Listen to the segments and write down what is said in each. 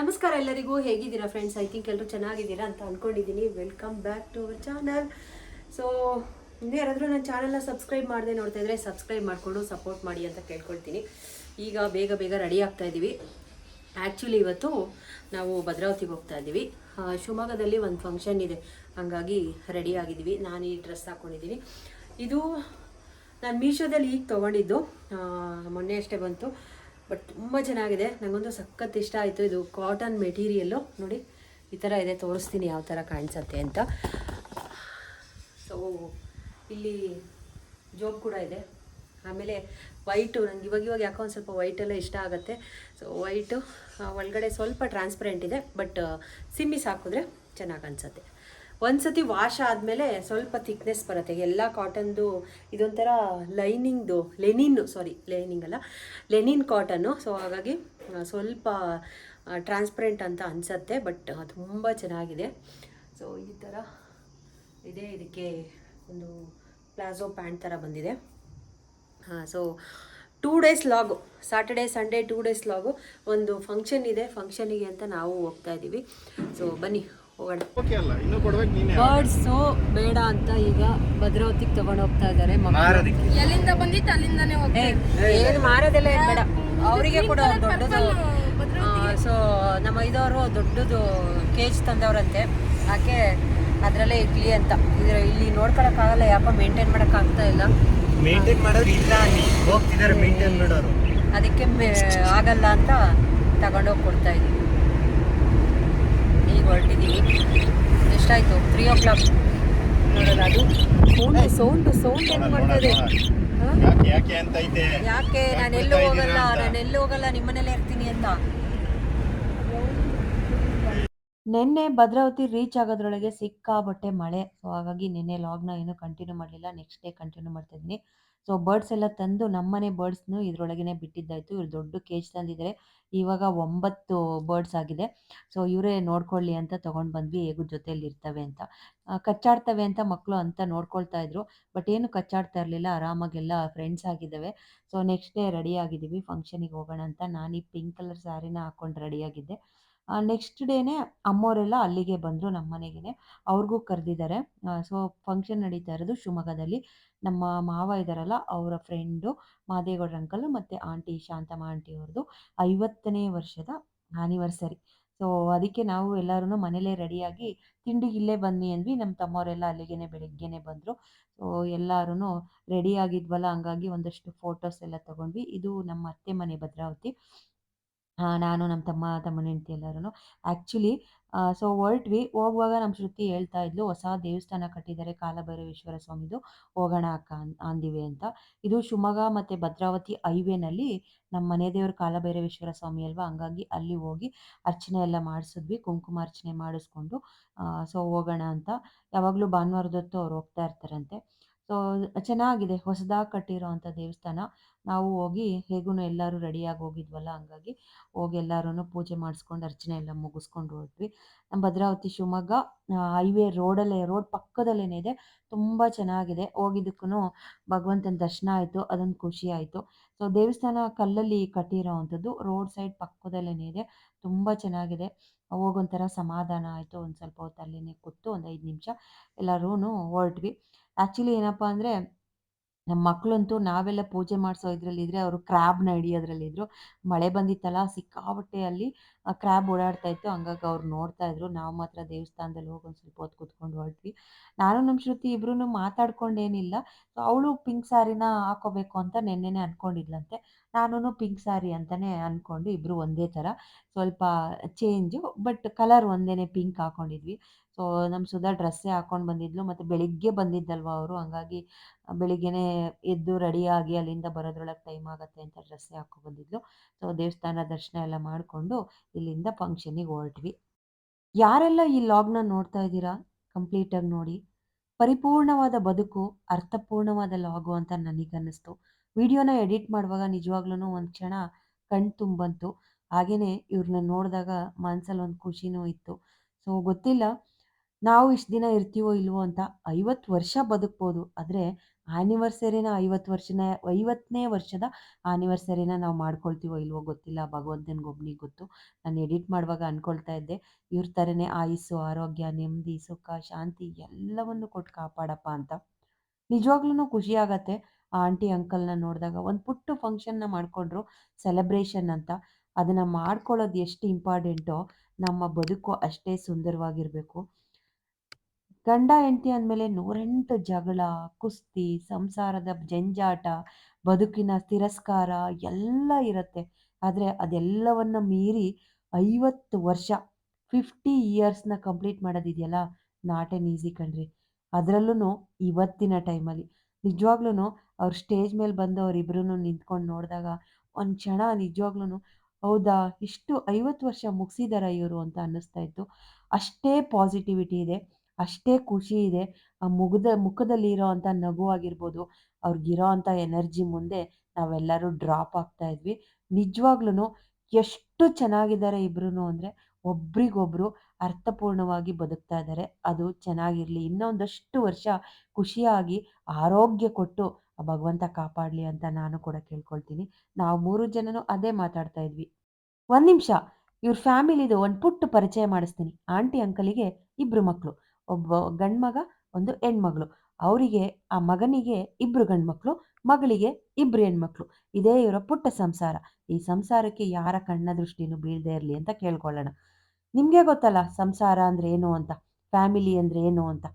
ನಮಸ್ಕಾರ ಎಲ್ಲರಿಗೂ, ಹೇಗಿದ್ದೀರಾ ಫ್ರೆಂಡ್ಸ್? ಐ ಥಿಂಕ್ ಎಲ್ಲರೂ ಚೆನ್ನಾಗಿದ್ದೀರಾ ಅಂತ ಅಂದ್ಕೊಂಡಿದ್ದೀನಿ. Welcome back to our channel. So ಇನ್ನೂ ಯಾರಾದರೂ ನನ್ನ ಚಾನಲ್ನ ಸಬ್ಸ್ಕ್ರೈಬ್ ಮಾಡದೆ ನೋಡ್ತಾ ಇದ್ದರೆ ಸಬ್ಸ್ಕ್ರೈಬ್ ಮಾಡಿಕೊಂಡು ಸಪೋರ್ಟ್ ಮಾಡಿ ಅಂತ ಕೇಳ್ಕೊಳ್ತೀನಿ. ಈಗ ಬೇಗ ಬೇಗ ರೆಡಿ ಆಗ್ತಾ ಇದ್ದೀವಿ. ಆ್ಯಕ್ಚುಲಿ ಇವತ್ತು ನಾವು ಭದ್ರಾವತಿಗೆ ಹೋಗ್ತಾ ಇದ್ದೀವಿ. ಶಿವಮೊಗ್ಗದಲ್ಲಿ ಒಂದು ಫಂಕ್ಷನ್ ಇದೆ, ಹಾಗಾಗಿ ರೆಡಿ ಆಗಿದ್ದೀವಿ. ನಾನು ಈ ಡ್ರೆಸ್ ಹಾಕ್ಕೊಂಡಿದ್ದೀನಿ. ಇದು ನಾನು ಮೀಶೋದಲ್ಲಿ ಈಗ ತೊಗೊಂಡಿದ್ದು, ಮೊನ್ನೆ ಅಷ್ಟೇ ಬಂತು. ಬಟ್ ತುಂಬ ಚೆನ್ನಾಗಿದೆ, ನನಗೊಂದು ಸಖತ್ ಇಷ್ಟ ಆಯಿತು. ಇದು ಕಾಟನ್ ಮೆಟೀರಿಯಲ್ಲು ನೋಡಿ, ಈ ಥರ ಇದೆ. ತೋರಿಸ್ತೀನಿ ಯಾವ ಥರ ಕಾಣಿಸುತ್ತೆ ಅಂತ. ಸೊ ಇಲ್ಲಿ ಜೋಬ್ ಕೂಡ ಇದೆ. ಆಮೇಲೆ ವೈಟು, ನನಗೆ ಇವಾಗ ಯಾಕೋ ಒಂದು ಸ್ವಲ್ಪ ವೈಟೆಲ್ಲ ಇಷ್ಟ ಆಗುತ್ತೆ. ಸೊ ವೈಟು ಒಳಗಡೆ ಸ್ವಲ್ಪ ಟ್ರಾನ್ಸ್ಪರೆಂಟ್ ಇದೆ, ಬಟ್ ಸಿಮ್ಮಿಸ್ ಹಾಕಿದ್ರೆ ಚೆನ್ನಾಗಿ ಅನಿಸುತ್ತೆ. ಒಂದು ಸತಿ ವಾಶ್ ಆದಮೇಲೆ ಸ್ವಲ್ಪ ಥಿಕ್ನೆಸ್ ಬರುತ್ತೆ. ಎಲ್ಲ ಕಾಟನ್ದು ಇದೊಂಥರ ಲೈನಿಂಗ್ ಅಲ್ಲ, ಲೆನಿನ್ ಕಾಟನ್ನು. ಸೊ ಹಾಗಾಗಿ ಸ್ವಲ್ಪ ಟ್ರಾನ್ಸ್ಪರೆಂಟ್ ಅಂತ ಅನಿಸುತ್ತೆ, ಬಟ್ ತುಂಬ ಚೆನ್ನಾಗಿದೆ. ಸೊ ಈ ಥರ ಇದೆ. ಇದಕ್ಕೆ ಒಂದು ಪ್ಲಾಜೋ ಪ್ಯಾಂಟ್ ಥರ ಬಂದಿದೆ. ಸೊ 2 ಡೇಸ್ ಲಾಗು, ಸಾಟರ್ಡೇ ಸಂಡೇ 2 ಡೇಸ್ ಲಾಗು. ಒಂದು ಫಂಕ್ಷನ್ ಇದೆ, ಫಂಕ್ಷನಿಗೆ ಅಂತ ನಾವು ಹೋಗ್ತಾ ಇದ್ದೀವಿ. ಸೊ ಬನ್ನಿ ಹೋಗೋಣ. ಬರ್ಡ್ಸು ಬೇಡ ಅಂತ ಈಗ ಭದ್ರಾವತಿಗೆ ತಗೊಂಡು ಹೋಗ್ತಾ ಇದ್ದಾರೆ. ಎಲ್ಲಿಂದ ಬಂದಿತ್ತು ಅಲ್ಲಿಂದಾನೇ ಏನು ಮಾರೋದೆಲ್ಲ ಏನು ಬೇಡ, ಅವರಿಗೆ ಕೂಡ ದೊಡ್ಡದು. ಸೊ ನಮ್ಮ ಇದವರು ದೊಡ್ಡದು ಕೇಜ್ ತಂದವ್ರಂತೆ, ಯಾಕೆ ಅದರಲ್ಲೇ ಇರ್ಲಿ ಅಂತ. ಇಲ್ಲಿ ನೋಡ್ಕೊಳಕ್ಕಾಗಲ್ಲ, ಯಾಕೋ ಮೇಂಟೈನ್ ಮಾಡೋಕ್ಕಾಗ್ತಾ ಇಲ್ಲ. ಮೇಂಟೈನ್ ಮಾಡೋರು ಇಲ್ಲ, ಹೋಗ್ತಿದ್ದಾರೆ ಮೇಂಟೈನ್ ಮಾಡೋರು. ಅದಕ್ಕೆ ಆಗಲ್ಲ ಅಂತ ತಗೊಂಡೋಗಿ ಕೊಡ್ತಾ ಇದ್ದೀವಿ. ಈಗ ಹೊರಟಿದ್ದೀವಿ. ಎಷ್ಟಾಯಿತು? 3 o'clock. ನೋಡೋಲ್ಲ, ಅದು ಸೌಂಡ್ ಏನು ಮಾಡ್ತಾ ಇದೆ? ಯಾಕೆ ನಾನೆಲ್ಲೂ ಹೋಗಲ್ಲ, ನಿಮ್ಮನೇಲೇ ಇರ್ತೀನಿ ಅಂತ. ನಿನ್ನೆ ಭದ್ರಾವತಿ ರೀಚ್ ಆಗೋದ್ರೊಳಗೆ ಸಿಕ್ಕಾಬಟ್ಟೆ ಮಳೆ. ಸೊ ಹಾಗಾಗಿ ನಿನ್ನೆ ಲಾಗ್ನ ಏನು ಕಂಟಿನ್ಯೂ ಮಾಡಲಿಲ್ಲ, ನೆಕ್ಸ್ಟ್ ಡೇ ಕಂಟಿನ್ಯೂ ಮಾಡ್ತಾ ಇದ್ದೀನಿ. ಸೊ ಬರ್ಡ್ಸ್ ಎಲ್ಲ ತಂದು ನಮ್ಮನೆ ಬರ್ಡ್ಸ್ನು ಇದ್ರೊಳಗೇನೆ ಬಿಟ್ಟಿದ್ದಾಯಿತು. ಇವ್ರು ದೊಡ್ಡ ಕೇಜ್ ತಂದಿದ್ದಾರೆ. ಇವಾಗ 9 ಬರ್ಡ್ಸ್ ಆಗಿದೆ. ಸೊ ಇವರೇ ನೋಡ್ಕೊಳ್ಳಿ ಅಂತ ತೊಗೊಂಡು ಬಂದ್ವಿ, ಹೇಗೂ ಜೊತೆಯಲ್ಲಿ ಇರ್ತವೆ ಅಂತ. ಕಚ್ಚಾಡ್ತವೆ ಅಂತ ಮಕ್ಕಳು ಅಂತ ನೋಡ್ಕೊಳ್ತಾ ಇದ್ರು, ಬಟ್ ಏನು ಕಚ್ಚಾಡ್ತಾ ಇರಲಿಲ್ಲ, ಆರಾಮಾಗೆಲ್ಲ ಫ್ರೆಂಡ್ಸ್ ಆಗಿದ್ದಾವೆ. ಸೊ ನೆಕ್ಸ್ಟ್ ಡೇ ರೆಡಿ ಆಗಿದ್ದೀವಿ, ಫಂಕ್ಷನಿಗೆ ಹೋಗೋಣ ಅಂತ. ನಾನು ಈ ಪಿಂಕ್ ಕಲರ್ ಸ್ಯಾರಿನ ಹಾಕ್ಕೊಂಡು ರೆಡಿಯಾಗಿದ್ದೆ. ನೆಕ್ಸ್ಟ್ ಡೇನೇ ಅಮ್ಮೋರೆಲ್ಲ ಅಲ್ಲಿಗೆ ಬಂದರು, ನಮ್ಮ ಮನೆಗೆ. ಅವ್ರಿಗೂ ಕರೆದಿದ್ದಾರೆ. ಸೊ ಫಂಕ್ಷನ್ ನಡೀತಾ ಇರೋದು ಶಿವಮೊಗ್ಗದಲ್ಲಿ. ನಮ್ಮ ಮಾವ ಇದ್ದಾರಲ್ಲ, ಅವರ ಫ್ರೆಂಡು ಮಾದೇಗೌಡ್ರ ಅಂಕಲ್ ಮತ್ತು ಆಂಟಿ ಶಾಂತಮ್ಮ ಆಂಟಿ ಅವ್ರದ್ದು 50ನೇ ವರ್ಷದ ಆ್ಯನಿವರ್ಸರಿ. ಸೊ ಅದಕ್ಕೆ ನಾವು ಎಲ್ಲರೂ ಮನೇಲೇ ರೆಡಿಯಾಗಿ ತಿಂಡಿಗೆ ಇಲ್ಲೇ ಬನ್ನಿ ಅಂದ್ವಿ. ನಮ್ಮ ತಮ್ಮವರೆಲ್ಲ ಅಲ್ಲಿಗೆ ಬೆಳಿಗ್ಗೆನೇ ಬಂದರು. ಸೊ ಎಲ್ಲರೂ ರೆಡಿಯಾಗಿದ್ವಲ್ಲ, ಹಂಗಾಗಿ ಒಂದಷ್ಟು ಫೋಟೋಸ್ ಎಲ್ಲ ತೊಗೊಂಡ್ವಿ. ಇದು ನಮ್ಮ ಅತ್ತೆ ಮನೆ ಭದ್ರಾವತಿ. ನಾನು ನಮ್ಮ ತಮ್ಮನ ಹೆಂಡತಿ ಎಲ್ಲರೂ ಆ್ಯಕ್ಚುಲಿ. ಸೊ ಹೊರಟ್ವಿ. ಹೋಗುವಾಗ ನಮ್ಮ ಶ್ರುತಿ ಹೇಳ್ತಾ ಇದ್ಲು, ಹೊಸ ದೇವಸ್ಥಾನ ಕಟ್ಟಿದ್ದಾರೆ ಕಾಲಭೈರವೇಶ್ವರ ಸ್ವಾಮಿದು, ಹೋಗೋಣ ಅಕ್ಕ ಅಂದಿವೆ ಅಂತ. ಇದು ಶಿವಮೊಗ್ಗ ಮತ್ತು ಭದ್ರಾವತಿ ಹೈವೇನಲ್ಲಿ ನಮ್ಮ ಮನೆ ದೇವರು ಕಾಲಭೈರವೇಶ್ವರ ಸ್ವಾಮಿ ಅಲ್ವಾ, ಹಂಗಾಗಿ ಅಲ್ಲಿ ಹೋಗಿ ಅರ್ಚನೆ ಎಲ್ಲ ಮಾಡಿಸಿದ್ವಿ, ಕುಂಕುಮಾರ್ಚನೆ ಮಾಡಿಸ್ಕೊಂಡು. ಸೊ ಹೋಗೋಣ ಅಂತ. ಯಾವಾಗಲೂ ಭಾನುವಾರದೊತ್ತು ಅವ್ರು ಹೋಗ್ತಾ ಇರ್ತಾರಂತೆ. ಸೊ ಚೆನ್ನಾಗಿದೆ, ಹೊಸದಾಗಿ ಕಟ್ಟಿರೋ ಅಂಥ ದೇವಸ್ಥಾನ. ನಾವು ಹೋಗಿ ಹೇಗೂ ಎಲ್ಲರೂ ರೆಡಿಯಾಗಿ ಹೋಗಿದ್ವಲ್ಲ, ಹಂಗಾಗಿ ಹೋಗಿ ಎಲ್ಲರೂ ಪೂಜೆ ಮಾಡಿಸ್ಕೊಂಡು ಅರ್ಚನೆ ಎಲ್ಲ ಮುಗಿಸ್ಕೊಂಡು ಹೊರಟ್ವಿ. ನಮ್ಮ ಭದ್ರಾವತಿ ಶಿವಮೊಗ್ಗ ಹೈವೇ ರೋಡ್ ಪಕ್ಕದಲ್ಲೇ ಇದೆ. ತುಂಬ ಚೆನ್ನಾಗಿದೆ. ಹೋಗಿದ್ದಕ್ಕೂ ಭಗವಂತನ ದರ್ಶನ ಆಯಿತು, ಅದೊಂದು ಖುಷಿ ಆಯಿತು. ಸೊ ದೇವಸ್ಥಾನ ಕಲ್ಲಲ್ಲಿ ಕಟ್ಟಿರೋ ಅಂಥದ್ದು, ರೋಡ್ ಸೈಡ್ ಪಕ್ಕದಲ್ಲೇ ಇದೆ. ತುಂಬ ಚೆನ್ನಾಗಿದೆ. ಹೋಗೊಂಥರ ಸಮಾಧಾನ ಆಯಿತು. ಒಂದು ಸ್ವಲ್ಪ ಹೊತ್ತು ಅಲ್ಲೇ ಕೂತು ಒಂದು 5 ನಿಮಿಷ ಎಲ್ಲರೂ ಹೊರಟ್ವಿ. ಆ್ಯಕ್ಚುಲಿ ಏನಪ್ಪ ಅಂದರೆ, ನಮ್ಮ ಮಕ್ಕಳಂತೂ ನಾವೆಲ್ಲ ಪೂಜೆ ಮಾಡಿಸೋ ಇದರಲ್ಲಿದ್ದರೆ, ಅವರು ಕ್ರ್ಯಾಬ್ನ ಹಿಡಿಯೋದ್ರಲ್ಲಿದ್ದರು. ಮಳೆ ಬಂದಿತ್ತಲ್ಲ, ಸಿಕ್ಕಾಪಟ್ಟೆ ಅಲ್ಲಿ ಕ್ರ್ಯಾಬ್ ಓಡಾಡ್ತಾ ಇತ್ತು, ಹಂಗಾಗಿ ಅವ್ರು ನೋಡ್ತಾ ಇದ್ರು. ನಾವು ಮಾತ್ರ ದೇವಸ್ಥಾನದಲ್ಲಿ ಹೋಗಿ ಒಂದು ಸ್ವಲ್ಪ ಹೊತ್ತು ಕೂತ್ಕೊಂಡು ಹೊರಟ್ವಿ. ನಾನು ನಮ್ಮ ಶ್ರುತಿ ಇಬ್ಬರೂ ಮಾತಾಡ್ಕೊಂಡೇನಿಲ್ಲ. ಸೊ ಅವಳು ಪಿಂಕ್ ಸ್ಯಾರಿನ ಹಾಕೋಬೇಕು ಅಂತ ನೆನ್ನೆನೇ ಅಂದ್ಕೊಂಡಿದ್ಲಂತೆ. ನಾನು ಪಿಂಕ್ ಸ್ಯಾರಿ ಅಂತಲೇ ಅಂದ್ಕೊಂಡು ಇಬ್ಬರು ಒಂದೇ ಥರ, ಸ್ವಲ್ಪ ಚೇಂಜು, ಬಟ್ ಕಲರ್ ಒಂದೇ, ಪಿಂಕ್ ಹಾಕ್ಕೊಂಡಿದ್ವಿ. ಸೊ ನಮ್ಮ ಸುಧಾ ಡ್ರೆಸ್ಸೇ ಹಾಕ್ಕೊಂಡು ಬಂದಿದ್ಲು, ಮತ್ತು ಬೆಳಿಗ್ಗೆ ಬಂದಿದ್ದಲ್ವ ಅವರು, ಹಂಗಾಗಿ ಬೆಳಿಗ್ಗೆನೇ ಎದ್ದು ರೆಡಿಯಾಗಿ ಅಲ್ಲಿಂದ ಬರೋದ್ರೊಳಗೆ ಟೈಮ್ ಆಗುತ್ತೆ ಅಂತ ಡ್ರೆಸ್ಸೇ ಹಾಕ್ಕೊಂಡು ಬಂದಿದ್ಲು. ಸೊ ದೇವಸ್ಥಾನ ದರ್ಶನ ಎಲ್ಲ ಮಾಡಿಕೊಂಡು ಇಲ್ಲಿಂದ ಫಂಕ್ಷನಿಗೆ ಹೊರಟ್ವಿ. ಯಾರೆಲ್ಲ ಈ ಲಾಗ್ನ ನೋಡ್ತಾ ಇದ್ದೀರಾ, ಕಂಪ್ಲೀಟಾಗಿ ನೋಡಿ. ಪರಿಪೂರ್ಣವಾದ ಬದುಕು ಅರ್ಥಪೂರ್ಣವಾದ ಲಾಗು ಅಂತ ನನಗನ್ನಿಸ್ತು. ವಿಡಿಯೋನ ಎಡಿಟ್ ಮಾಡುವಾಗ ನಿಜವಾಗ್ಲೂ ಒಂದು ಕ್ಷಣ ಕಣ್ಣು ತುಂಬಂತು. ಹಾಗೆಯೇ ಇವ್ರನ್ನ ನೋಡಿದಾಗ ಮನಸ್ಸಲ್ಲಿ ಒಂದು ಖುಷಿನೂ ಇತ್ತು. ಸೊ ಗೊತ್ತಿಲ್ಲ ನಾವು ಇಷ್ಟು ದಿನ ಇರ್ತೀವೋ ಇಲ್ವೋ ಅಂತ. 50 ವರ್ಷ ಬದುಕ್ಬೋದು, ಆದರೆ ಆನಿವರ್ಸರಿನ 50ನೇ ವರ್ಷದ ಆನಿವರ್ಸರಿನ ನಾವು ಮಾಡ್ಕೊಳ್ತೀವೋ ಇಲ್ವೋ ಗೊತ್ತಿಲ್ಲ. ಭಗವಂತನಿಗೊಬ್ನಿಗೆ ಗೊತ್ತು. ನಾನು ಎಡಿಟ್ ಮಾಡುವಾಗ ಅನ್ಕೊಳ್ತಾ ಇದ್ದೆ, ಇವ್ರ ಥರನೇ ಆಯುಸ್ಸು, ಆರೋಗ್ಯ, ನೆಮ್ಮದಿ, ಸುಖ, ಶಾಂತಿ ಎಲ್ಲವನ್ನು ಕೊಟ್ಟು ಕಾಪಾಡಪ್ಪ ಅಂತ. ನಿಜವಾಗ್ಲೂ ಖುಷಿ ಆಗತ್ತೆ. ಆ ಆಂಟಿ, ಅಂಕಲ್‌ನ ನೋಡಿದಾಗ. ಒಂದು ಪುಟ್ಟ ಫಂಕ್ಷನ್‌ನ ಮಾಡ್ಕೊಂಡ್ರು ಸೆಲೆಬ್ರೇಷನ್ ಅಂತ. ಅದನ್ನ ಮಾಡ್ಕೊಳ್ಳೋದು ಎಷ್ಟು ಇಂಪಾರ್ಟೆಂಟೋ ನಮ್ಮ ಬದುಕು ಅಷ್ಟೇ ಸುಂದರವಾಗಿರ್ಬೇಕು. ಗಂಡ ಹೆಂಡತಿ ಅಂದಮೇಲೆ 108 ಜಗಳ, ಕುಸ್ತಿ, ಸಂಸಾರದ ಜಂಜಾಟ, ಬದುಕಿನ ತಿರಸ್ಕಾರ ಎಲ್ಲ ಇರತ್ತೆ. ಆದ್ರೆ ಅದೆಲ್ಲವನ್ನ ಮೀರಿ 50 ವರ್ಷ 50 ಇಯರ್ಸ್‌ನ ಕಂಪ್ಲೀಟ್ ಮಾಡೋದಿದೆಯಲ್ಲ, ನಾಟ್ ಎನ್ ಈಸಿ ಕಣ್ರಿ. ಅದ್ರಲ್ಲೂನು ಇವತ್ತಿನ ಟೈಮಲ್ಲಿ. ನಿಜವಾಗ್ಲೂನು ಅವ್ರು ಸ್ಟೇಜ್ ಮೇಲೆ ಬಂದು ಅವರಿಬ್ರೂನು ನಿಂತ್ಕೊಂಡು ನೋಡಿದಾಗ ಒಂದು ಕ್ಷಣ ನಿಜವಾಗ್ಲೂನು ಹೌದಾ! ಇಷ್ಟು 50 ವರ್ಷ ಮುಗಿಸಿದಾರಾ ಇವರು ಅಂತ ಅನ್ನಿಸ್ತಾ ಇತ್ತು. ಅಷ್ಟೇ ಪಾಸಿಟಿವಿಟಿ ಇದೆ. ಅಷ್ಟೇ ಖುಷಿ ಇದೆ. ಆ ಮುಖದಲ್ಲಿ ಇರೋಂಥ ನಗು ಆಗಿರ್ಬೋದು, ಅವ್ರಿಗಿರೋ ಅಂಥ ಎನರ್ಜಿ ಮುಂದೆ ನಾವೆಲ್ಲರೂ ಡ್ರಾಪ್ ಆಗ್ತಾ ಇದ್ವಿ. ನಿಜವಾಗ್ಲೂನು ಎಷ್ಟು ಚೆನ್ನಾಗಿದ್ದಾರೆ ಇಬ್ರೂನು ಅಂದ್ರೆ, ಒಬ್ರಿಗೊಬ್ರು ಅರ್ಥಪೂರ್ಣವಾಗಿ ಬದುಕ್ತಾ ಇದ್ದಾರೆ. ಅದು ಚೆನ್ನಾಗಿರ್ಲಿ. ಇನ್ನೊಂದಷ್ಟು ವರ್ಷ ಖುಷಿಯಾಗಿ ಆರೋಗ್ಯ ಕೊಟ್ಟು ಆ ಭಗವಂತ ಕಾಪಾಡಲಿ ಅಂತ ನಾನು ಕೂಡ ಕೇಳ್ಕೊಳ್ತೀನಿ. ನಾವು 3 ಜನನು ಅದೇ ಮಾತಾಡ್ತಾ ಇದ್ವಿ. ಒಂದ್ ನಿಮಿಷ. ಇವ್ರ ಫ್ಯಾಮಿಲಿದು ಒಂದು ಪುಟ್ಟ ಪರಿಚಯ ಮಾಡಿಸ್ತೀನಿ. ಆಂಟಿ ಅಂಕಲಿಗೆ 2 ಮಕ್ಳು. ಒಬ್ಬ ಗಂಡ್ಮಗ, ಒಂದು ಹೆಣ್ಮಗಳು. ಅವರಿಗೆ ಆ ಮಗನಿಗೆ 2 ಗಂಡ್ಮಕ್ಳು, ಮಗಳಿಗೆ 2 ಹೆಣ್ಮಕ್ಳು. ಇದೇ ಇವರ ಪುಟ್ಟ ಸಂಸಾರ. ಈ ಸಂಸಾರಕ್ಕೆ ಯಾರ ಕಣ್ಣ ದೃಷ್ಟಿನೂ ಬೀಳದೇ ಇರಲಿ ಅಂತ ಕೇಳ್ಕೊಳ್ಳೋಣ. ನಿಮ್ಗೆ ಗೊತ್ತಲ್ಲ ಸಂಸಾರ ಅಂದ್ರೆ ಏನು ಅಂತ, ಫ್ಯಾಮಿಲಿ ಅಂದ್ರೆ ಏನು ಅಂತ.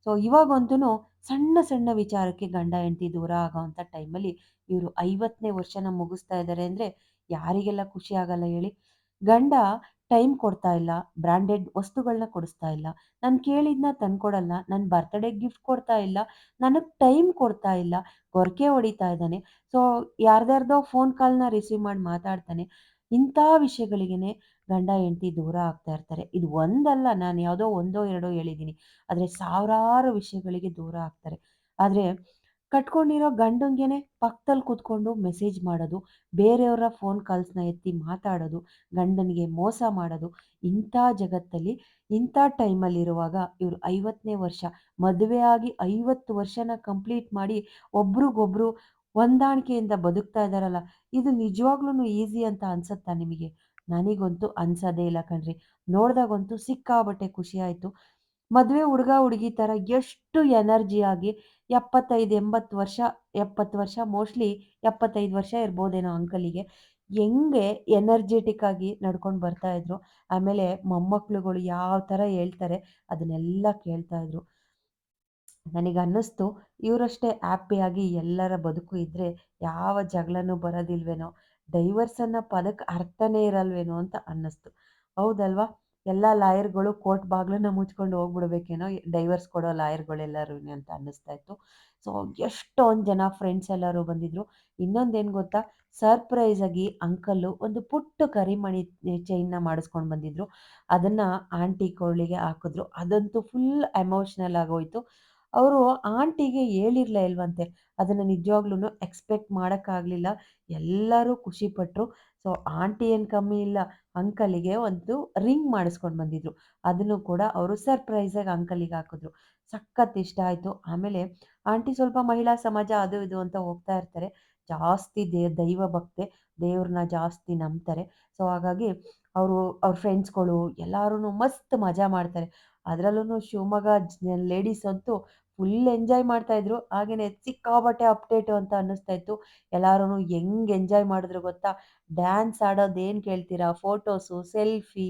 ಸೊ ಇವಾಗಂತೂನು ಸಣ್ಣ ಸಣ್ಣ ವಿಚಾರಕ್ಕೆ ಗಂಡ ಹೆಂಡತಿ ದೂರ ಆಗೋವಂಥ ಟೈಮಲ್ಲಿ ಇವರು 50ನೇ ವರ್ಷನ ಮುಗಿಸ್ತಾ ಇದ್ದಾರೆ ಅಂದ್ರೆ ಯಾರಿಗೆಲ್ಲ ಖುಷಿ ಆಗಲ್ಲ ಹೇಳಿ? ಗಂಡ ಟೈಮ್ ಕೊಡ್ತಾ ಇಲ್ಲ, ಬ್ರಾಂಡೆಡ್ ವಸ್ತುಗಳನ್ನ ಕೊಡಿಸ್ತಾ ಇಲ್ಲ, ನಾನು ಕೇಳಿದ್ನ ತಂದ್ಕೊಡಲ್ಲ, ನನ್ನ ಬರ್ತ್‌ಡೇಗೆ ಗಿಫ್ಟ್ ಕೊಡ್ತಾ ಇಲ್ಲ, ನನಗೆ ಟೈಮ್ ಕೊಡ್ತಾ ಇಲ್ಲ, ಗೊರಕೆ ಹೊಡಿತಾ ಇದ್ದಾನೆ. ಸೊ ಯಾರ್ದ್ಯಾರ್ದೋ ಫೋನ್ ಕಾಲ್‌ನ ರಿಸೀವ್ ಮಾಡಿ ಮಾತಾಡ್ತಾನೆ. ಇಂಥ ವಿಷಯಗಳಿಗೇನೆ ಗಂಡ ಹೆಂಡತಿ ದೂರ ಆಗ್ತಾ ಇರ್ತಾರೆ. ಇದು ಒಂದಲ್ಲ, ನಾನು ಯಾವುದೋ ಒಂದೋ ಎರಡೋ ಹೇಳಿದ್ದೀನಿ. ಆದರೆ ಸಾವಿರಾರು ವಿಷಯಗಳಿಗೆ ದೂರ ಆಗ್ತಾರೆ. ಆದರೆ ಕಟ್ಕೊಂಡಿರೋ ಗಂಡಂಗೆನೆ ಪಕ್ಕದಲ್ಲಿ ಕೂತ್ಕೊಂಡು ಮೆಸೇಜ್ ಮಾಡೋದು, ಬೇರೆಯವರ ಫೋನ್ ಕಾಲ್ಸ್‌ನ ಎತ್ತಿ ಮಾತಾಡೋದು, ಗಂಡನಿಗೆ ಮೋಸ ಮಾಡೋದು, ಇಂಥ ಜಗತ್ತಲ್ಲಿ, ಇಂಥ ಟೈಮಲ್ಲಿರುವಾಗ ಇವರು 50ನೇ ವರ್ಷ ಮದುವೆ ಆಗಿ 50 ವರ್ಷನ ಕಂಪ್ಲೀಟ್ ಮಾಡಿ ಒಬ್ರಿಗೊಬ್ರು ಹೊಂದಾಣಿಕೆಯಿಂದ ಬದುಕ್ತಾ ಇದ್ದಾರಲ್ಲ, ಇದು ನಿಜವಾಗ್ಲೂ ಈಸಿ ಅಂತ ಅನ್ಸುತ್ತಾ ನಿಮಗೆ? ನನಗಂತೂ ಅನ್ಸೋದೇ ಇಲ್ಲ ಕಣ್ರಿ. ನೋಡ್ದಾಗಂತೂ ಸಿಕ್ಕಾಪಟ್ಟೆ ಖುಷಿ ಆಯ್ತು. ಮದುವೆ ಹುಡುಗ-ಹುಡುಗಿ ಥರ ಎಷ್ಟು ಎನರ್ಜಿಯಾಗಿ 75, 80 ವರ್ಷ, 70 ವರ್ಷ, ಮೋಸ್ಟ್‌ಲಿ 75 ವರ್ಷ ಇರ್ಬೋದೇನೋ ಅಂಕಲಿಗೆ. ಹೆಂಗೆ ಎನರ್ಜೆಟಿಕ್ ಆಗಿ ನಡ್ಕೊಂಡು ಬರ್ತಾ ಇದ್ರು. ಆಮೇಲೆ ಮೊಮ್ಮಕ್ಳುಗಳು ಯಾವ ಥರ ಹೇಳ್ತಾರೆ ಅದನ್ನೆಲ್ಲ ಕೇಳ್ತಾ ಇದ್ರು. ನನಗನ್ನಿಸ್ತು ಇವರಷ್ಟೇ ಹ್ಯಾಪಿಯಾಗಿ ಎಲ್ಲರ ಬದುಕು ಇದ್ರೆ ಯಾವ ಜಗಳನೂ ಬರೋದಿಲ್ವೇನೋ, ಡೈವರ್ಸ್ ಅನ್ನೋ ಪದಕ್ಕೆ ಅರ್ಥನೇ ಇರಲ್ವೇನೋ ಅಂತ ಅನ್ನಿಸ್ತು. ಹೌದಲ್ವಾ? ಎಲ್ಲ ಲಾಯರ್‌ಗಳು ಕೋರ್ಟ್ ಬಾಗಿಲನ್ನ ಮುಚ್ಕೊಂಡು ಹೋಗ್ಬಿಡ್ಬೇಕೇನೋ ಡೈವರ್ಸ್ ಕೊಡೋ ಲಾಯರ್‌ಗಳೆಲ್ಲರೂನು ಅಂತ ಅನ್ನಿಸ್ತಾ ಇತ್ತು. ಸೊ ಎಷ್ಟೊಂದು ಜನ ಫ್ರೆಂಡ್ಸ್ ಎಲ್ಲರೂ ಬಂದಿದ್ರು. ಇನ್ನೊಂದೇನು ಗೊತ್ತಾ? ಸರ್ಪ್ರೈಸ್ ಆಗಿ ಅಂಕಲ್ಲು ಒಂದು ಪುಟ್ಟ ಕರಿಮಣಿ ಚೈನ್‌ನ ಮಾಡಿಸ್ಕೊಂಡು ಬಂದಿದ್ರು. ಅದನ್ನ ಆಂಟಿ ಕೊರಳಿಗೆ ಹಾಕಿದ್ರು. ಅದಂತೂ ಫುಲ್ ಎಮೋಷನಲ್ ಆಗೋಯ್ತು. ಅವರು ಆಂಟಿಗೆ ಹೇಳಿರ್ಲೇ ಇಲ್ವಂತೆ. ಅದನ್ನ ನಿಜವಾಗ್ಲೂನು ಎಕ್ಸ್‌ಪೆಕ್ಟ್ ಮಾಡಕ್ಕಾಗ್ಲಿಲ್ಲ. ಎಲ್ಲರೂ ಖುಷಿಪಟ್ರು. ಸೊ ಆಂಟಿ ಏನ್ ಕಮ್ಮಿ ಇಲ್ಲ. ಅಂಕಲಿಗೆ ಒಂದು ರಿಂಗ್ ಮಾಡಿಸ್ಕೊಂಡು ಬಂದಿದ್ರು. ಅದನ್ನು ಕೂಡ ಅವರು ಸರ್ಪ್ರೈಸಾಗಿ ಅಂಕಲಿಗೆ ಹಾಕಿದ್ರು. ಸಖತ್ ಇಷ್ಟ ಆಯ್ತು. ಆಮೇಲೆ ಆಂಟಿ ಸ್ವಲ್ಪ ಮಹಿಳಾ ಸಮಾಜ ಅದು ಇದು ಅಂತ ಹೋಗ್ತಾ ಇರ್ತಾರೆ. ಜಾಸ್ತಿ ದೈವ ಭಕ್ತೆ. ದೇವ್ರನ್ನ ಜಾಸ್ತಿ ನಂಬ್ತಾರೆ. ಸೊ ಹಾಗಾಗಿ ಅವರು ಅವ್ರ ಫ್ರೆಂಡ್ಸ್‌ಗಳು ಎಲ್ಲಾರುನು ಮಸ್ತ್ ಮಜಾ ಮಾಡ್ತಾರೆ. ಅದ್ರಲ್ಲೂನು ಶಿವಮೊಗ್ಗ ಲೇಡೀಸ್ ಅಂತೂ ಫುಲ್ ಎಂಜಾಯ್ ಮಾಡ್ತಾ ಇದ್ರು. ಹಾಗೇನೆ ಸಿಕ್ಕಾಪಟ್ಟೆ ಅಪ್ಡೇಟು ಅಂತ ಅನ್ನಿಸ್ತಾ ಇತ್ತು. ಎಲ್ಲಾರುನು ಹೆಂಗ್ ಎಂಜಾಯ್ ಮಾಡಿದ್ರು ಗೊತ್ತಾ? ಡ್ಯಾನ್ಸ್ ಆಡೋದೇನ್ ಕೇಳ್ತೀರಾ? ಫೋಟೋಸು, ಸೆಲ್ಫಿ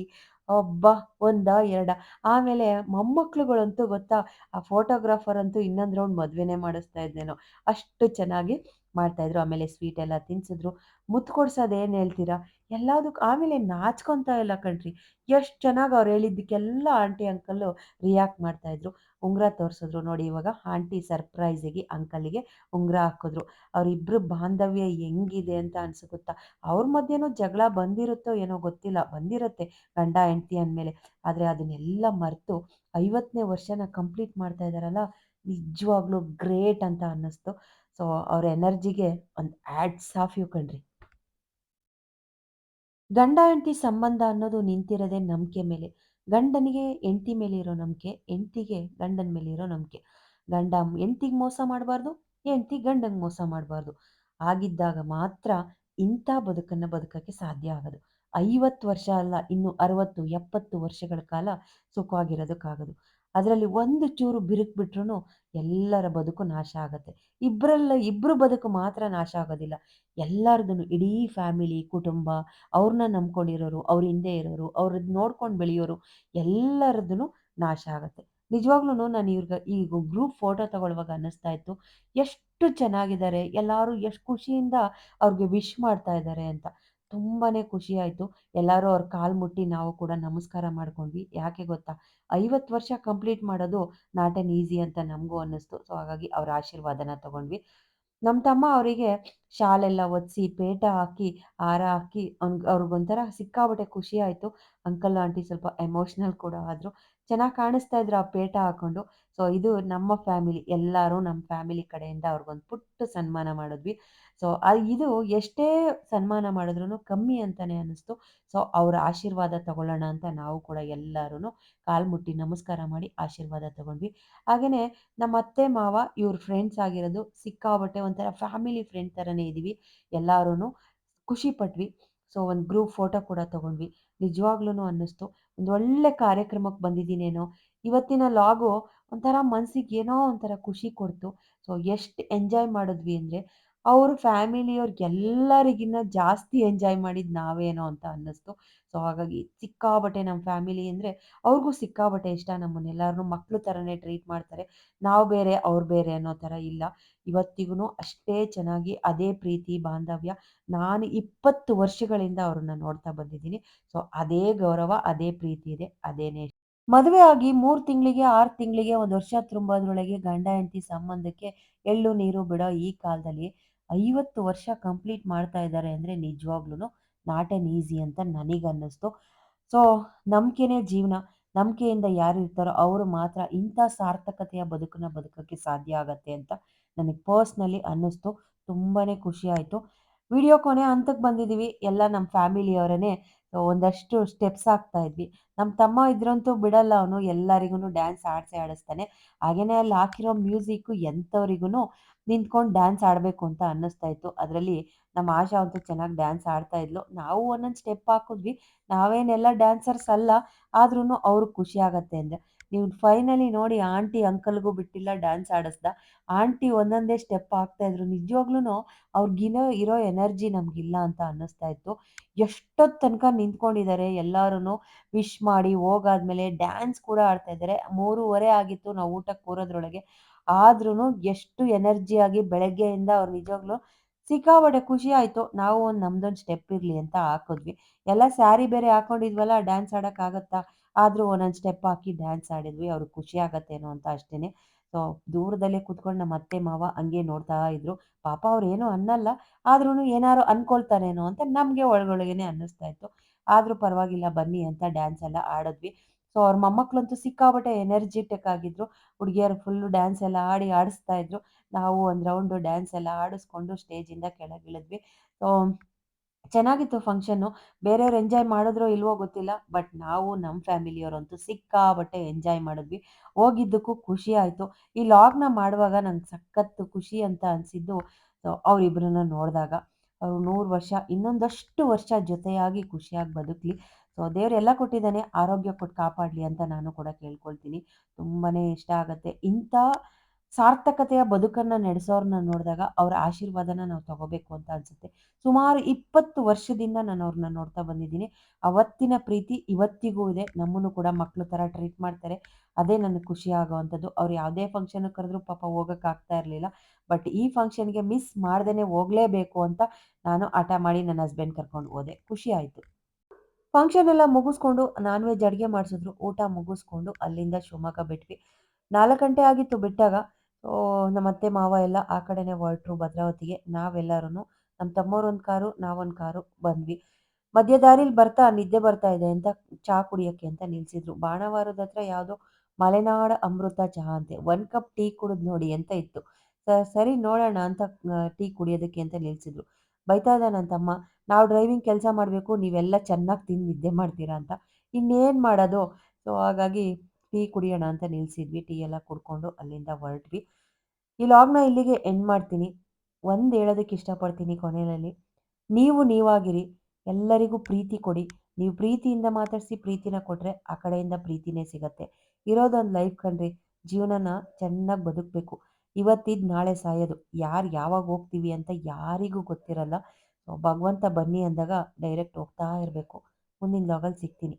ಅಬ್ಬಾ! ಒಂದಾ? ಎರಡಾ? ಆಮೇಲೆ ಮೊಮ್ಮಕ್ಳುಗಳಂತೂ ಗೊತ್ತಾ? ಆ ಫೋಟೋಗ್ರಾಫರ್ ಅಂತೂ ಇನ್ನೊಂದ್ ರೌಂಡ್ ಮದ್ವೆನೇ ಮಾಡಿಸ್ತಾ ಇದ್ನೇನೋ, ಅಷ್ಟು ಚೆನ್ನಾಗಿ ಮಾಡ್ತಾ ಇದ್ರು. ಆಮೇಲೆ ಸ್ವೀಟ್ ಎಲ್ಲ ತಿನ್ಸಿದ್ರು. ಮುತ್ತು ಕೊಡ್ಸೋದ್ ಏನ್ ಹೇಳ್ತೀರಾ? ಎಲ್ಲದಕ್ಕೂ ಆಮೇಲೆ ನಾಚ್ಕೊಂತಾ ಇಲ್ಲ ಕಣ್ರೀ. ಎಷ್ಟ್ ಚೆನ್ನಾಗಿ ಅವ್ರು ಹೇಳಿದ್ದಕ್ಕೆಲ್ಲ ಆಂಟಿ, ಅಂಕಲ್ಲು ರಿಯಾಕ್ಟ್ ಮಾಡ್ತಾ ಇದ್ರು. ಉಂಗುರ ತೋರಿಸಿದ್ರು ನೋಡಿ ಇವಾಗ ಆಂಟಿ ಸರ್ಪ್ರೈಸಿಗೆ ಅಂಕಲ್‌ಗೆ ಉಂಗುರ ಹಾಕಿದ್ರು. ಅವರಿಬ್ರು ಬಾಂಧವ್ಯ ಹೆಂಗಿದೆ ಅಂತ ಅನ್ಸುತ್ತಾ? ಅವ್ರ ಮಧ್ಯೆನೂ ಜಗಳ ಬಂದಿರುತ್ತೋ ಏನೋ ಗೊತ್ತಿಲ್ಲ. ಬಂದಿರುತ್ತೆ ಗಂಡ ಹೆಂಡತಿ ಅಂದಮೇಲೆ. ಆದರೆ ಅದನ್ನೆಲ್ಲ ಮರೆತು 50ನೇ ವರ್ಷನ ಕಂಪ್ಲೀಟ್ ಮಾಡ್ತಾ ಇದ್ದಾರಲ್ಲ, ನಿಜವಾಗ್ಲೂ ಗ್ರೇಟ್ ಅಂತ ಅನ್ನಿಸ್ತು. ಸೊ ಅವ್ರ ಎನರ್ಜಿಗೆ ಒಂದು ಹ್ಯಾಟ್ಸ್ ಆಫ್ ಯು ಕಣ್ರಿ. ಗಂಡ ಹೆಂಡತಿ ಸಂಬಂಧ ಅನ್ನೋದು ನಿಂತಿರೋದೇ ನಂಬಿಕೆ ಮೇಲೆ. ಗಂಡನಿಗೆ ಹೆಂಡತಿ ಮೇಲೆ ಇರೋ ನಂಬಿಕೆ, ಹೆಂಡತಿಗೆ ಗಂಡನ ಮೇಲೆ ಇರೋ ನಂಬಿಕೆ. ಗಂಡ ಹೆಂಡತಿಗೆ ಮೋಸ ಮಾಡಬಾರ್ದು, ಹೆಂಡತಿ ಗಂಡಂಗೆ ಮೋಸ ಮಾಡಬಾರ್ದು. ಆಗಿದ್ದಾಗ ಮಾತ್ರ ಇಂಥ ಬದುಕನ್ನು ಬದುಕಕ್ಕೆ ಸಾಧ್ಯ ಆಗೋದು. 50 ವರ್ಷ ಅಲ್ಲ, ಇನ್ನು 60, 70 ವರ್ಷಗಳ ಕಾಲ ಸುಖವಾಗಿರೋದಕ್ಕಾಗೋದು. ಅದರಲ್ಲಿ ಒಂದು ಚೂರು ಬಿರುಕು ಬಿಟ್ರೂ ಎಲ್ಲರ ಬದುಕು ನಾಶ ಆಗತ್ತೆ. ಇಬ್ರು ಬದುಕು ಮಾತ್ರ ನಾಶ ಆಗೋದಿಲ್ಲ. ಎಲ್ಲರದೂ ಇಡೀ ಫ್ಯಾಮಿಲಿ, ಕುಟುಂಬ, ಅವ್ರನ್ನ ನಂಬ್ಕೊಂಡಿರೋರು, ಅವ್ರ ಹಿಂದೆ ಇರೋರು, ಅವ್ರನ್ನ ನೋಡ್ಕೊಂಡು ಬೆಳೆಯೋರು ಎಲ್ಲರದ್ದೂ ನಾಶ ಆಗತ್ತೆ. ನಿಜವಾಗ್ಲೂ ನಾನು ಈಗ ಗ್ರೂಪ್ ಫೋಟೋ ತಗೊಳ್ಳುವಾಗ ಅನ್ನಿಸ್ತಾ ಇತ್ತು, ಎಷ್ಟು ಚೆನ್ನಾಗಿದ್ದಾರೆ, ಎಲ್ಲರೂ ಎಷ್ಟು ಖುಷಿಯಿಂದ ಅವ್ರಿಗೆ ವಿಶ್ ಮಾಡ್ತಾ ಇದ್ದಾರೆ ಅಂತ. ತುಂಬಾನೇ ಖುಷಿ ಆಯ್ತು. ಎಲ್ಲರೂ ಅವ್ರ ಕಾಲು ಮುಟ್ಟಿ ನಾವು ಕೂಡ ನಮಸ್ಕಾರ ಮಾಡ್ಕೊಂಡ್ವಿ. ಯಾಕೆ ಗೊತ್ತಾ? 50 ವರ್ಷ ಕಂಪ್ಲೀಟ್ ಮಾಡೋದು ನಾಟ್ ಎನ್ ಈಸಿ ಅಂತ ನಮಗೂ ಅನ್ನಿಸ್ತು. ಸೊ ಹಾಗಾಗಿ ಅವ್ರ ಆಶೀರ್ವಾದನ ತಗೊಂಡ್ವಿ. ನಮ್ಮ ತಮ್ಮ ಅವರಿಗೆ ಶಾಲೆಲ್ಲ ಒದಿಸಿ, ಪೇಟ ಹಾಕಿ, ಹಾರ ಹಾಕಿ ಅವ್ರಿಗೊಂಥರ ಸಿಕ್ಕಾಪಟ್ಟೆ ಖುಷಿ ಆಯಿತು. ಅಂಕಲ್, ಆಂಟಿ ಸ್ವಲ್ಪ ಎಮೋಷ್ನಲ್ ಕೂಡ ಆದರು. ಚೆನ್ನಾಗಿ ಕಾಣಿಸ್ತಾ ಇದ್ರು ಆ ಪೇಟ ಹಾಕ್ಕೊಂಡು. ಸೊ ಇದು ನಮ್ಮ ಫ್ಯಾಮಿಲಿ, ಎಲ್ಲರೂ ನಮ್ಮ ಫ್ಯಾಮಿಲಿ ಕಡೆಯಿಂದ ಅವ್ರಿಗೊಂದು ಪುಟ್ಟ ಸನ್ಮಾನ ಮಾಡಿದ್ವಿ. ಸೊ ಇದು ಎಷ್ಟೇ ಸನ್ಮಾನ ಮಾಡಿದ್ರೂ ಕಮ್ಮಿ ಅಂತಲೇ ಅನ್ನಿಸ್ತು. ಸೊ ಅವರ ಆಶೀರ್ವಾದ ತಗೊಳ್ಳೋಣ ಅಂತ ನಾವು ಕೂಡ ಎಲ್ಲರೂ ಕಾಲು ಮುಟ್ಟಿ ನಮಸ್ಕಾರ ಮಾಡಿ ಆಶೀರ್ವಾದ ತಗೊಂಡ್ವಿ. ಹಾಗೆಯೇ ನಮ್ಮ ಅತ್ತೆ, ಮಾವ ಇವ್ರ ಫ್ರೆಂಡ್ಸ್ ಆಗಿರೋದು ಸಿಕ್ಕಾಪಟ್ಟೆ ಒಂಥರ ಫ್ಯಾಮಿಲಿ ಫ್ರೆಂಡ್ ಥರನೇ ಇದ್ದೀವಿ. ಎಲ್ಲರೂ ಖುಷಿ ಪಟ್ವಿ. ಸೊ ಒಂದು ಗ್ರೂಪ್ ಫೋಟೋ ಕೂಡ ತಗೊಂಡ್ವಿ. ನಿಜವಾಗ್ಲೂ ಅನ್ನಿಸ್ತು, ಒಂದು ಒಳ್ಳೆ ಕಾರ್ಯಕ್ರಮಕ್ಕೆ ಬಂದಿದ್ದೀನೇನೋ. ಇವತ್ತಿನ ಲಾಗು ಒಂಥರ ಮನಸ್ಸಿಗೆ ಏನೋ ಒಂಥರ ಖುಷಿ ಕೊಡ್ತು. ಸೊ ಎಷ್ಟು ಎಂಜಾಯ್ ಮಾಡಿದ್ವಿ ಅಂದರೆ, ಅವ್ರ ಫ್ಯಾಮಿಲಿಯವ್ರಿಗೆಲ್ಲರಿಗಿನ್ನ ಜಾಸ್ತಿ ಎಂಜಾಯ್ ಮಾಡಿದ್ದು ನಾವೇನೋ ಅಂತ ಅನ್ನಿಸ್ತು. ಸೊ ಹಾಗಾಗಿ ಸಿಕ್ಕಾಪಟ್ಟೆ ನಮ್ಮ ಫ್ಯಾಮಿಲಿ ಅಂದರೆ ಅವ್ರಿಗೂ ಸಿಕ್ಕಾಪಟ್ಟೆ ಇಷ್ಟ. ನಮ್ಮನ್ನೆಲ್ಲರನ್ನೂ ಮಕ್ಳು ಥರನೇ ಟ್ರೀಟ್ ಮಾಡ್ತಾರೆ. ನಾವು ಬೇರೆ, ಅವ್ರು ಬೇರೆ ಅನ್ನೋ ಥರ ಇಲ್ಲ. ಇವತ್ತಿಗೂ ಅಷ್ಟೇ ಚೆನ್ನಾಗಿ ಅದೇ ಪ್ರೀತಿ, ಬಾಂಧವ್ಯ. ನಾನು 20 ವರ್ಷಗಳಿಂದ ಅವ್ರನ್ನ ನೋಡ್ತಾ ಬಂದಿದ್ದೀನಿ. ಸೊ ಅದೇ ಗೌರವ, ಅದೇ ಪ್ರೀತಿ ಇದೆ, ಅದೇನೇ. ಮದುವೆ ಆಗಿ 3 ತಿಂಗಳಿಗೆ, 6 ತಿಂಗಳಿಗೆ, 1 ವರ್ಷ ತುಂಬೋದ್ರೊಳಗೆ ಗಂಡ ಹೆಂಡತಿ ಸಂಬಂಧಕ್ಕೆ ಎಳ್ಳು ನೀರು ಬಿಡೋ ಈ ಕಾಲದಲ್ಲಿ 50 ವರ್ಷ ಕಂಪ್ಲೀಟ್ ಮಾಡ್ತಾ ಇದ್ದಾರೆ ಅಂದರೆ ನಿಜವಾಗ್ಲೂ ನಾಟ್ ಎನ್ ಈಸಿ ಅಂತ ನನಗನ್ನಿಸ್ತು. ಸೊ ನಂಬಿಕೆನೇ ಜೀವನ. ನಂಬಿಕೆಯಿಂದ ಯಾರು ಇರ್ತಾರೋ ಅವರು ಮಾತ್ರ ಇಂಥ ಸಾರ್ಥಕತೆಯ ಬದುಕನ್ನ ಬದುಕೋಕ್ಕೆ ಸಾಧ್ಯ ಆಗತ್ತೆ ಅಂತ ನನಗೆ ಪರ್ಸ್ನಲಿ ಅನ್ನಿಸ್ತು. ತುಂಬಾ ಖುಷಿ ಆಯಿತು. ವಿಡಿಯೋ ಕೊನೆ ಹಂತಕ್ಕೆ ಬಂದಿದ್ದೀವಿ. ಎಲ್ಲ ನಮ್ಮ ಫ್ಯಾಮಿಲಿಯವರೇ ಒಂದಷ್ಟು ಸ್ಟೆಪ್ಸ್ ಹಾಕ್ತಾ ಇದ್ವಿ. ನಮ್ಮ ತಮ್ಮ ಇದ್ರಂತೂ ಬಿಡಲ್ಲ, ಅವನು ಎಲ್ಲರಿಗೂ ಡ್ಯಾನ್ಸ್ ಆಡಿಸೇ ಆಡಿಸ್ತಾನೆ. ಹಾಗೆಯೇ ಅಲ್ಲಿ ಹಾಕಿರೋ ಮ್ಯೂಸಿಕ್ಕು ಎಂಥವ್ರಿಗೂ ನಿಂತ್ಕೊಂಡು ಡ್ಯಾನ್ಸ್ ಆಡಬೇಕು ಅಂತ ಅನ್ನಿಸ್ತಾ ಇತ್ತು. ಅದರಲ್ಲಿ ನಮ್ಮ ಆಶಾ ಅಂತೂ ಚೆನ್ನಾಗಿ ಡ್ಯಾನ್ಸ್ ಆಡ್ತಾ ಇದ್ಲು. ನಾವು ಒಂದೊಂದು ಸ್ಟೆಪ್ ಹಾಕಿದ್ವಿ. ನಾವೇನೆಲ್ಲ ಡ್ಯಾನ್ಸರ್ಸ್ ಅಲ್ಲ, ಆದ್ರೂ ಅವ್ರಿಗೆ ಖುಷಿ ಆಗತ್ತೆ ಅಂದರೆ. ನೀವು ಫೈನಲಿ ನೋಡಿ, ಆಂಟಿ ಅಂಕಲ್ಗೂ ಬಿಟ್ಟಿಲ್ಲ, ಡ್ಯಾನ್ಸ್ ಆಡಿಸ್ದ. ಆಂಟಿ ಒಂದೊಂದೇ ಸ್ಟೆಪ್ ಹಾಕ್ತಾಯಿದ್ರು. ನಿಜವಾಗ್ಲೂ ಇರೋ ಎನರ್ಜಿ ನಮಗಿಲ್ಲ ಅಂತ ಅನ್ನಿಸ್ತಾ ಇತ್ತು. ಎಷ್ಟೊತ್ತು ತನಕ ನಿಂತ್ಕೊಂಡಿದ್ದಾರೆ ಎಲ್ಲರೂ ವಿಶ್ ಮಾಡಿ ಹೋಗಾದ್ಮೇಲೆ ಡ್ಯಾನ್ಸ್ ಕೂಡ ಆಡ್ತಾ ಇದ್ದಾರೆ. 3:30 ಆಗಿತ್ತು ನಾವು ಊಟಕ್ಕೆ ಕೂರೋದ್ರೊಳಗೆ. ಆದ್ರೂ ಎಷ್ಟು ಎನರ್ಜಿಯಾಗಿ ಬೆಳಗ್ಗೆಯಿಂದ ಅವ್ರು ನಿಜವಾಗ್ಲೂ ಸಿಕ್ಕಾಪಟ್ಟೆ ಖುಷಿ ಆಯಿತು. ನಾವು ನಮ್ದೊಂದು ಸ್ಟೆಪ್ ಇರಲಿ ಅಂತ ಹಾಕಿದ್ವಿ. ಎಲ್ಲ ಸ್ಯಾರಿ ಬೇರೆ ಹಾಕ್ಕೊಂಡಿದ್ವಲ್ಲ, ಡ್ಯಾನ್ಸ್ ಆಡೋಕ್ಕಾಗತ್ತಾ? ಆದರೂ ಒಂದೊಂದು ಸ್ಟೆಪ್ ಹಾಕಿ ಡ್ಯಾನ್ಸ್ ಆಡಿದ್ವಿ. ಅವ್ರಿಗೆ ಖುಷಿ ಆಗತ್ತೇನೋ ಅಂತ ಅಷ್ಟೇ. ಸೊ ದೂರದಲ್ಲೇ ಕೂತ್ಕೊಂಡು ನಮ್ಮ ಅತ್ತೆ, ಮಾವ ಹಂಗೆ ನೋಡ್ತಾ ಇದ್ರು. ಪಾಪ ಅವ್ರೇನು ಅನ್ನಲ್ಲ, ಆದ್ರೂ ಏನಾರು ಅನ್ಕೊಳ್ತಾರೇನೋ ಅಂತ ನಮಗೆ ಒಳಗೊಳಗೇನೆ ಅನ್ನಿಸ್ತಾ ಇತ್ತು. ಆದರೂ ಪರವಾಗಿಲ್ಲ ಬನ್ನಿ ಅಂತ ಡ್ಯಾನ್ಸ್ ಎಲ್ಲ ಆಡಿದ್ವಿ. ಸೊ ಅವ್ರ ಮೊಮ್ಮಕ್ಕಳಂತೂ ಸಿಕ್ಕಾಪಟ್ಟೆ ಎನರ್ಜಿಟಿಕ್ ಆಗಿದ್ರು. ಹುಡುಗಿಯರು ಫುಲ್ಲು ಡ್ಯಾನ್ಸ್ ಎಲ್ಲ ಆಡಿಸ್ತಾ ಇದ್ರು. ನಾವು ಒಂದು ರೌಂಡು ಡ್ಯಾನ್ಸ್ ಎಲ್ಲ ಆಡಿಸ್ಕೊಂಡು ಸ್ಟೇಜಿಂದ ಕೆಳಗಿಳಿದ್ವಿ. ಸೊ ಚೆನ್ನಾಗಿತ್ತು ಫಂಕ್ಷನ್ನು. ಬೇರೆಯವ್ರು ಎಂಜಾಯ್ ಮಾಡಿದ್ರೋ ಇಲ್ವೋ ಗೊತ್ತಿಲ್ಲ. ಬಟ್ ನಾವು ನಮ್ಮ ಫ್ಯಾಮಿಲಿಯವರಂತೂ ಸಿಕ್ಕಾಪಟ್ಟೆ ಎಂಜಾಯ್ ಮಾಡಿದ್ವಿ. ಹೋಗಿದ್ದಕ್ಕೂ ಖುಷಿ ಆಯಿತು. ಈ ಲಾಗ್ನ ಮಾಡುವಾಗ ನಂಗೆ ಸಖತ್ತು ಖುಷಿ ಅಂತ ಅನಿಸಿದ್ದು ಅವರಿಬ್ಬರನ್ನ ನೋಡಿದಾಗ. ಅವರು 100 ವರ್ಷ, ಇನ್ನೊಂದಷ್ಟು ವರ್ಷ ಜೊತೆಯಾಗಿ ಖುಷಿಯಾಗಿ ಬದುಕಲಿ. ಸೊ ದೇವ್ರು ಎಲ್ಲ ಕೊಟ್ಟಿದ್ದಾನೆ, ಆರೋಗ್ಯ ಕೊಟ್ಟು ಕಾಪಾಡಲಿ ಅಂತ ನಾನು ಕೂಡ ಕೇಳ್ಕೊಳ್ತೀನಿ. ತುಂಬಾ ಇಷ್ಟ ಆಗುತ್ತೆ. ಇಂಥ ಸಾರ್ಥಕತೆಯ ಬದುಕನ್ನು ನಡೆಸೋರನ್ನ ನೋಡಿದಾಗ ಅವರ ಆಶೀರ್ವಾದನ ನಾವು ತಗೋಬೇಕು ಅಂತ ಅನಿಸುತ್ತೆ. ಸುಮಾರು 20 ವರ್ಷದಿಂದ ನಾನು ಅವ್ರನ್ನ ನೋಡ್ತಾ ಬಂದಿದ್ದೀನಿ. ಅವತ್ತಿನ ಪ್ರೀತಿ ಇವತ್ತಿಗೂ ಇದೆ. ನಮ್ಮನ್ನು ಕೂಡ ಮಕ್ಳ ಥರ ಟ್ರೀಟ್ ಮಾಡ್ತಾರೆ. ಅದೇ ನನಗೆ ಖುಷಿ ಆಗೋವಂಥದ್ದು. ಅವ್ರು ಯಾವುದೇ ಫಂಕ್ಷನ್‌ಗೆ ಕರೆದ್ರೂ ಪಾಪ ಹೋಗೋಕ್ಕಾಗ್ತಾ ಇರಲಿಲ್ಲ. ಬಟ್ ಈ ಫಂಕ್ಷನ್‌ಗೆ ಮಿಸ್ ಮಾಡ್ದೇನೆ ಹೋಗಲೇಬೇಕು ಅಂತ ನಾನು ಹಠ ಮಾಡಿ ನನ್ನ ಹಸ್ಬೆಂಡ್ ಕರ್ಕೊಂಡು ಹೋದೆ. ಖುಷಿ ಆಯಿತು. ಫಂಕ್ಷನ್ ಎಲ್ಲ ಮುಗಿಸ್ಕೊಂಡು ನಾನ್ ವೆಜ್ ಅಡುಗೆ ಮಾಡಿಸಿದ್ರು. ಊಟ ಮುಗಿಸ್ಕೊಂಡು ಅಲ್ಲಿಂದ ಶಿವಮೊಗ್ಗ ಬಿಟ್ವಿ. 4 ಗಂಟೆ ಆಗಿತ್ತು ಬಿಟ್ಟಾಗ. ನಮ್ಮ ಅತ್ತೆ, ಮಾವ ಎಲ್ಲ ಆ ಕಡೆನೇ ಹೊರಟ್ರು ಭದ್ರಾವತಿಗೆ. ನಾವೆಲ್ಲರೂ ನಮ್ಮ ತಮ್ಮವ್ರೊಂದು ಕಾರು, ನಾವೊಂದು ಕಾರು ಬಂದ್ವಿ. ಮಧ್ಯ ದಾರಿಲಿ ಬರ್ತಾ ನಿದ್ದೆ ಬರ್ತಾ ಇದೆ ಅಂತ ಚಹಾ ಕುಡಿಯೋಕ್ಕೆ ಅಂತ ನಿಲ್ಲಿಸಿದ್ರು. ಬಾಣಾವಾರದ ಹತ್ರ ಯಾವುದೋ ಮಲೆನಾಡ ಅಮೃತ ಚಹಾ ಅಂತೆ. 1 ಕಪ್ ಟೀ ಕುಡಿದು ನೋಡಿ ಅಂತ ಇತ್ತು. ಸರಿ ನೋಡೋಣ ಅಂತ ಟೀ ಕುಡಿಯೋದಕ್ಕೆ ಅಂತ ನಿಲ್ಲಿಸಿದ್ರು. ಬೈತಾ ಇದ್ದ ನನ್ನ ತಮ್ಮ, ನಾವು ಡ್ರೈವಿಂಗ್ ಕೆಲಸ ಮಾಡಬೇಕು, ನೀವೆಲ್ಲ ಚೆನ್ನಾಗಿ ತಿಂದು ನಿದ್ದೆ ಮಾಡ್ತೀರಾ ಅಂತ. ಇನ್ನೇನು ಮಾಡೋದು? ಸೊ ಹಾಗಾಗಿ ಟೀ ಕುಡಿಯೋಣ ಅಂತ ನಿಲ್ಲಿಸಿದ್ವಿ. ಟೀ ಎಲ್ಲ ಕುಡ್ಕೊಂಡು ಅಲ್ಲಿಂದ ಹೊರಟ್ವಿ. ಈ ಲಾಗ್ನ ಇಲ್ಲಿಗೆ ಎಂಡ್ ಮಾಡ್ತೀನಿ. ಒಂದು ಹೇಳೋದಕ್ಕೆ ಇಷ್ಟಪಡ್ತೀನಿ ಕೊನೆಯಲ್ಲಿ, ನೀವು ನೀವಾಗಿರಿ, ಎಲ್ಲರಿಗೂ ಪ್ರೀತಿ ಕೊಡಿ. ನೀವು ಪ್ರೀತಿಯಿಂದ ಮಾತಾಡಿಸಿ ಪ್ರೀತಿನ ಕೊಟ್ಟರೆ ಆ ಕಡೆಯಿಂದ ಪ್ರೀತಿನೇ ಸಿಗತ್ತೆ. ಇರೋದೊಂದು ಲೈಫ್ ಕಣ್ರಿ, ಜೀವನನ ಚೆನ್ನಾಗಿ ಬದುಕಬೇಕು. ಇವತ್ತಿದ್ದು ನಾಳೆ ಸಾಯೋದು, ಯಾರು ಯಾವಾಗ ಹೋಗ್ತೀವಿ ಅಂತ ಯಾರಿಗೂ ಗೊತ್ತಿರಲ್ಲ. ಸೊ ಭಗವಂತ ಬನ್ನಿ ಅಂದಾಗ ಡೈರೆಕ್ಟ್ ಹೋಗ್ತಾ ಇರಬೇಕು. ಮುಂದಿನ ಲಾಗಲ್ಲಿ ಸಿಗ್ತೀನಿ.